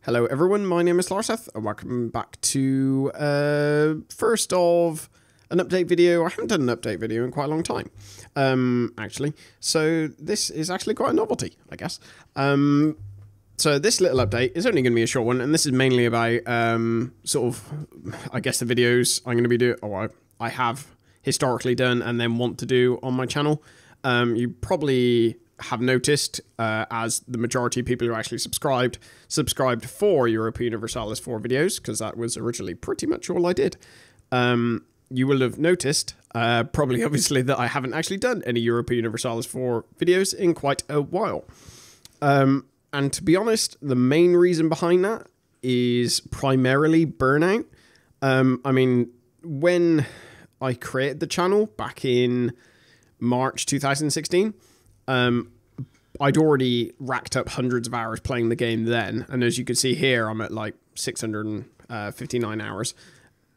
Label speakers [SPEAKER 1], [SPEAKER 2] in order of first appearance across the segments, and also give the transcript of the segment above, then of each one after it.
[SPEAKER 1] Hello everyone, my name is Larseth and welcome back to first of an update video. I haven't done an update video in quite a long time, actually. So this is actually quite a novelty, I guess. So this little update is only going to be a short one, and this is mainly about sort of, I guess, the videos I'm going to be doing, or I have historically done and then want to do on my channel. You probably have noticed, as the majority of people who actually subscribed for Europa Universalis 4 videos, because that was originally pretty much all I did. You will have noticed, probably obviously, that I haven't actually done any Europa Universalis 4 videos in quite a while. And to be honest, the main reason behind that is primarily burnout. I mean, when I created the channel back in March 2016, I'd already racked up hundreds of hours playing the game then, and as you can see here, I'm at like 659 hours.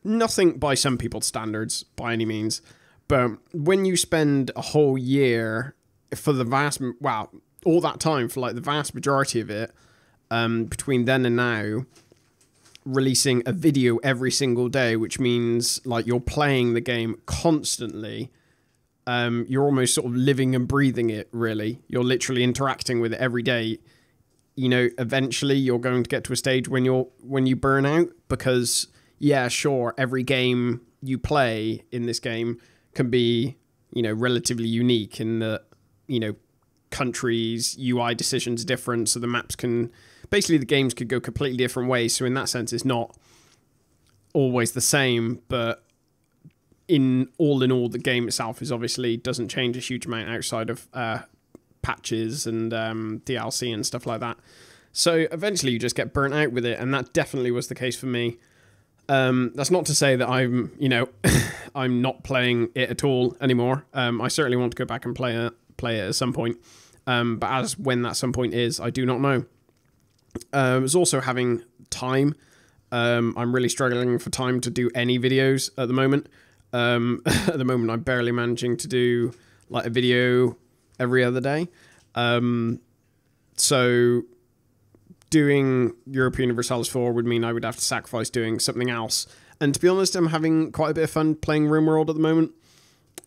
[SPEAKER 1] Nothing by some people's standards, by any means, but when you spend a whole year for the all that time, for like the vast majority of it, between then and now, releasing a video every single day, which means like you're playing the game constantly. You're almost sort of living and breathing it, really. You're literally interacting with it every day. You know, eventually you're going to get to a stage when you burn out, because, yeah, sure, every game you play in this game can be, you know, relatively unique in that, you know, countries, UI decisions are different, so the maps can, basically the games could go completely different ways, so in that sense it's not always the same, but in all, the game itself is obviously doesn't change a huge amount outside of patches and DLC and stuff like that. So eventually you just get burnt out with it, and that definitely was the case for me. That's not to say that I'm, you know, I'm not playing it at all anymore. I certainly want to go back and play it at some point. But as when that some point is, I do not know. I was also having time. I'm really struggling for time to do any videos at the moment. At the moment, I'm barely managing to do like a video every other day. So doing Europa Universalis 4 would mean I would have to sacrifice doing something else. And to be honest, I'm having quite a bit of fun playing RimWorld at the moment.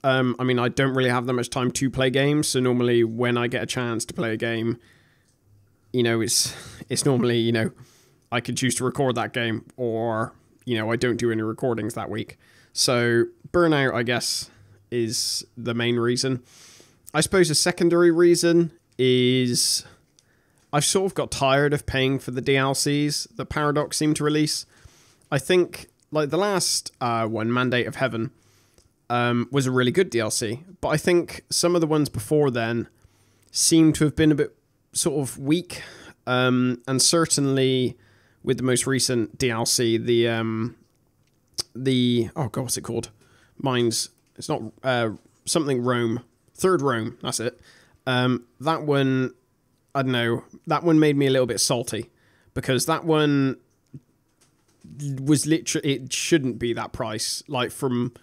[SPEAKER 1] I mean, I don't really have that much time to play games, so normally when I get a chance to play a game, you know, it's normally, you know, I could choose to record that game, or, you know, I don't do any recordings that week. So burnout, I guess, is the main reason. I suppose a secondary reason is I've sort of got tired of paying for the DLCs that Paradox seem to release. I think, like, the last one, Mandate of Heaven, was a really good DLC, but I think some of the ones before then seem to have been a bit sort of weak, and certainly with the most recent DLC, the oh god, what's it called? It's not something Rome. Third Rome, that's it. That one, I don't know, that one made me a little bit salty, because that one was literally, it shouldn't be that price. Like, from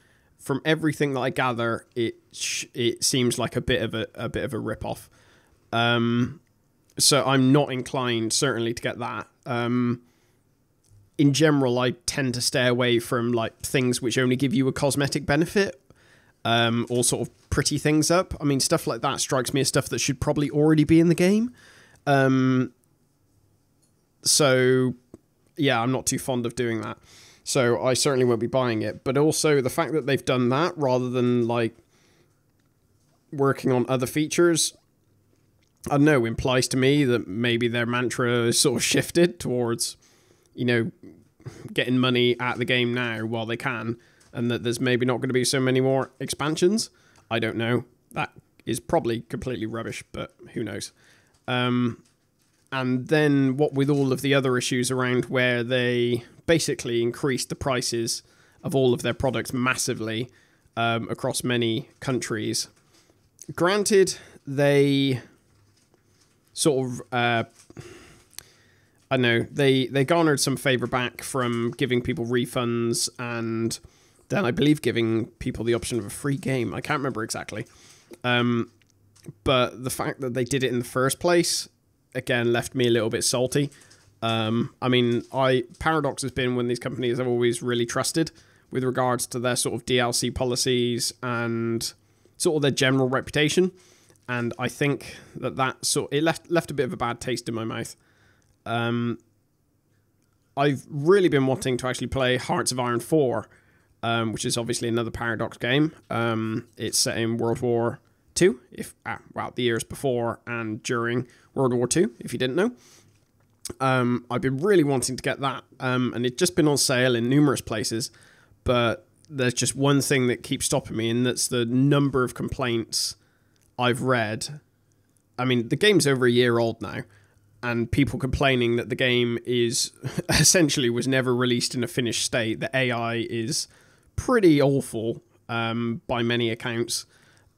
[SPEAKER 1] everything that I gather, it seems like a bit of a rip-off. So I'm not inclined, certainly, to get that. In general, I tend to stay away from like things which only give you a cosmetic benefit, or sort of pretty things up. I mean, stuff like that strikes me as stuff that should probably already be in the game. So yeah, I'm not too fond of doing that. So I certainly won't be buying it. But also the fact that they've done that rather than like working on other features, I don't know, implies to me that maybe their mantra is sort of shifted towards, you know, getting money at the game now while they can, and that there's maybe not going to be so many more expansions. I don't know. That is probably completely rubbish, but who knows. And then what with all of the other issues around where they basically increased the prices of all of their products massively across many countries. Granted, they sort of I don't know, they garnered some favour back from giving people refunds, and then I believe giving people the option of a free game. I can't remember exactly. But the fact that they did it in the first place, again, left me a little bit salty. I mean, Paradox has been one of these companies I've always really trusted with regards to their sort of DLC policies and sort of their general reputation. And I think it left a bit of a bad taste in my mouth. I've really been wanting to actually play Hearts of Iron 4, which is obviously another Paradox game. It's set in World War II, the years before and during World War II, if you didn't know. I've been really wanting to get that, and it's just been on sale in numerous places, but there's just one thing that keeps stopping me, and that's the number of complaints I've read. I mean, the game's over a year old now, and people complaining that the game is essentially was never released in a finished state. The AI is pretty awful by many accounts,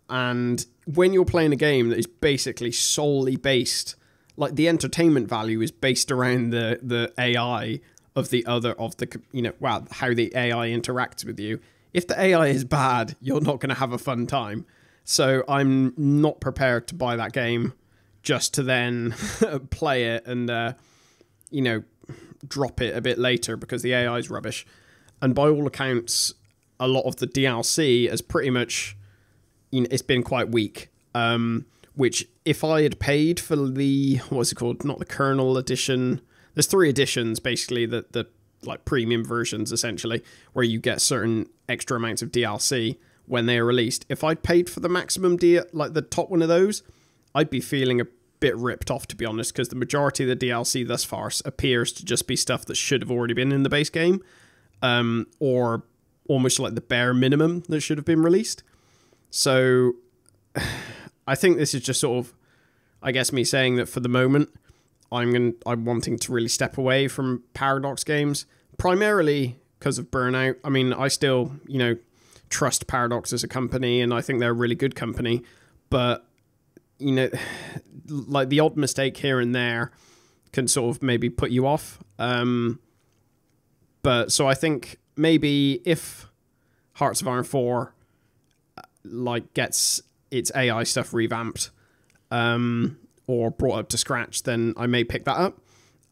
[SPEAKER 1] and when you're playing a game that is basically solely based, like the entertainment value is based around the AI how the AI interacts with you. If the AI is bad, you're not going to have a fun time. So I'm not prepared to buy that game just to then play it and, drop it a bit later because the AI is rubbish. And by all accounts, a lot of the DLC is pretty much, it's been quite weak. Which if I had paid for the, what's it called? Not the kernel edition. There's 3 editions, basically, the like premium versions, essentially, where you get certain extra amounts of DLC when they are released. If I'd paid for the maximum like the top one of those, I'd be feeling a bit ripped off, to be honest, because the majority of the DLC thus far appears to just be stuff that should have already been in the base game, or almost like the bare minimum that should have been released. So I think this is just sort of, I guess, me saying that for the moment, I'm wanting to really step away from Paradox games, primarily because of burnout. I mean, I still, trust Paradox as a company, and I think they're a really good company, but, like the odd mistake here and there can sort of maybe put you off. But so I think maybe if Hearts of Iron 4 gets its AI stuff revamped, or brought up to scratch, then I may pick that up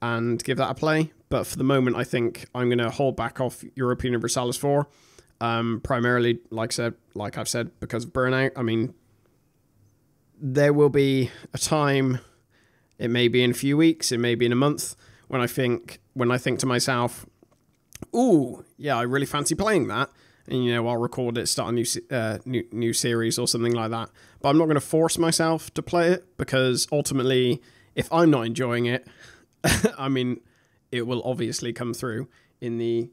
[SPEAKER 1] and give that a play. But for the moment, I think I'm going to hold back off Europa Universalis 4, primarily, like I've said, because of burnout. I mean, there will be a time, it may be in a few weeks, it may be in a month, when I think to myself, ooh, yeah, I really fancy playing that. And, I'll record it, start a new series or something like that. But I'm not going to force myself to play it, because ultimately, if I'm not enjoying it, I mean, it will obviously come through in the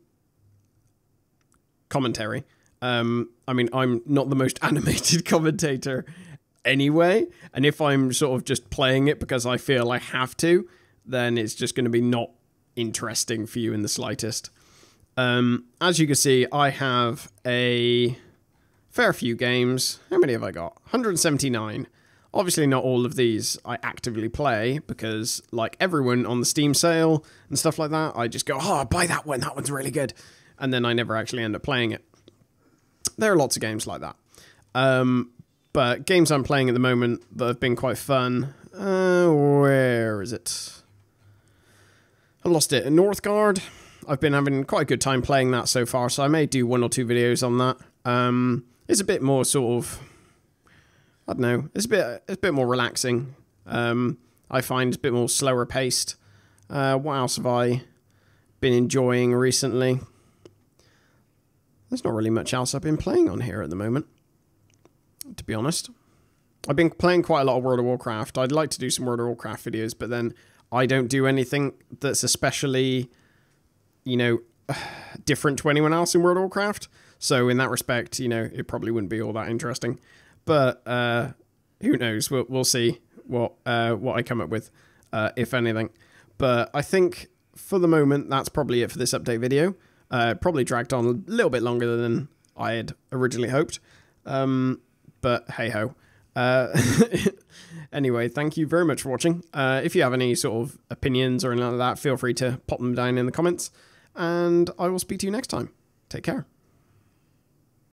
[SPEAKER 1] commentary. I mean, I'm not the most animated commentator anyway. And if I'm sort of just playing it because I feel I have to, then it's just going to be not interesting for you in the slightest. As you can see, I have a fair few games. How many have I got? 179. Obviously, not all of these I actively play, because, like everyone on the Steam sale and stuff like that, I just go, oh, buy that one. That one's really good. And then I never actually end up playing it. There are lots of games like that. But games I'm playing at the moment that have been quite fun. Where is it? I lost it. Northgard. I've been having quite a good time playing that so far, so I may do 1 or 2 videos on that. It's a bit more sort of, I don't know, it's a bit more relaxing. I find it's a bit more slower paced. What else have I been enjoying recently? There's not really much else I've been playing on here at the moment, to be honest. I've been playing quite a lot of World of Warcraft. I'd like to do some World of Warcraft videos, but then I don't do anything that's especially, different to anyone else in World of Warcraft. So in that respect, it probably wouldn't be all that interesting. But who knows? We'll see what I come up with, if anything. But I think for the moment, that's probably it for this update video. Probably dragged on a little bit longer than I had originally hoped. But hey-ho. Anyway, thank you very much for watching. If you have any sort of opinions or anything like that, feel free to pop them down in the comments. And I will speak to you next time. Take care.